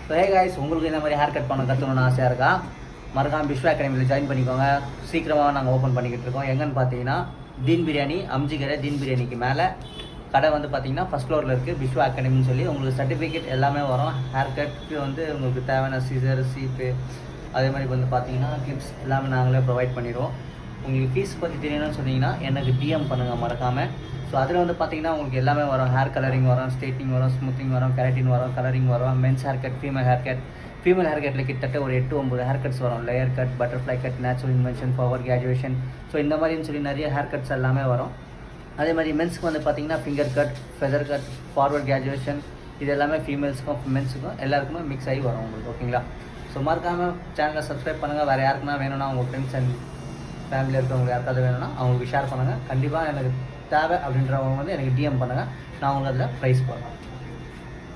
So hey guys, உங்களுக்கு இந்த மாதிரி ஹேர் கட் பண்ண கற்றுக்கணும்னு ஆசையாக இருக்கா? மறக்காமல் பிஸ்வா அகாடமியில் ஜாயின் பண்ணிக்கோங்க. சீக்கிரமாக நாங்கள் ஓப்பன் பண்ணிக்கிட்டு இருக்கோம். எங்கன்னு பார்த்தீங்கன்னா தீன் பிரியாணி, அம்ஜிகரை தீன் பிரியாணிக்கு மேலே கடை வந்து பார்த்தீங்கன்னா ஃபஸ்ட் ஃப்ளோரில் இருக்குது. பிஸ்வா அகாடமின்னு சொல்லி உங்களுக்கு சர்டிஃபிகேட் எல்லாமே வரும். ஹேர் கட்டுக்கு வந்து உங்களுக்கு தேவையான சீசர், சீப்பு, அதே மாதிரி வந்து பார்த்தீங்கன்னா கிளிப்ஸ் எல்லாமே நாங்களே ப்ரொவைட் பண்ணிடுவோம். உங்களுக்கு ஃபீஸ் பற்றி தெரியணும்னு சொன்னீங்கன்னா எனக்கு டிஎம் பண்ணுங்கள் மறக்காமல். ஸோ அதில் வந்து பார்த்தீங்கன்னா உங்களுக்கு எல்லாமே வரும். ஹேர் கலரிங் வரும், ஸ்ட்ரெயிட்டிங் வரும், ஸ்மூத்திங் வரும், கெரட்டின் வரும், கலரிங் வரும், men's haircut, female haircut. Female hair கட்டில் கிட்டத்தட்ட ஒரு 8-9 ஹேர் கட்ஸ் வரும். Layer cut, butterfly cut, natural invention, power graduation. So இந்த மாதிரின்னு சொல்லி நிறைய ஹேர் கட்ஸ் எல்லாமே வரும். அதே மாதிரி மென்ஸுக்கு வந்து பார்த்தீங்கன்னா finger cut, feather cut, forward graduation, இது எல்லாமே ஃபீமேல்ஸுக்கும் மென்ஸுக்கும் எல்லாருக்குமே மிக்ஸ் ஆகி வரும் உங்களுக்கு. ஓகேங்களா? ஸோ மறக்காமல் சேனலை சப்ஸ்கிரைப் பண்ணுங்கள். வேறு யாருக்குன்னா வேணும்னா உங்கள் ஃப்ரெண்ட்ஸ் அண்ட் ஃபேமிலியில் இருக்கவங்க யாருக்காவது வேணும்னா அவங்களுக்கு ஷேர் பண்ணுங்கள். கண்டிப்பாக எனக்கு தேவை அப்படின்றவங்க வந்து எனக்கு டிஎம் பண்ணுங்கள். நான் உங்களுக்கு அதில் ப்ரைஸ் போடுறேன்.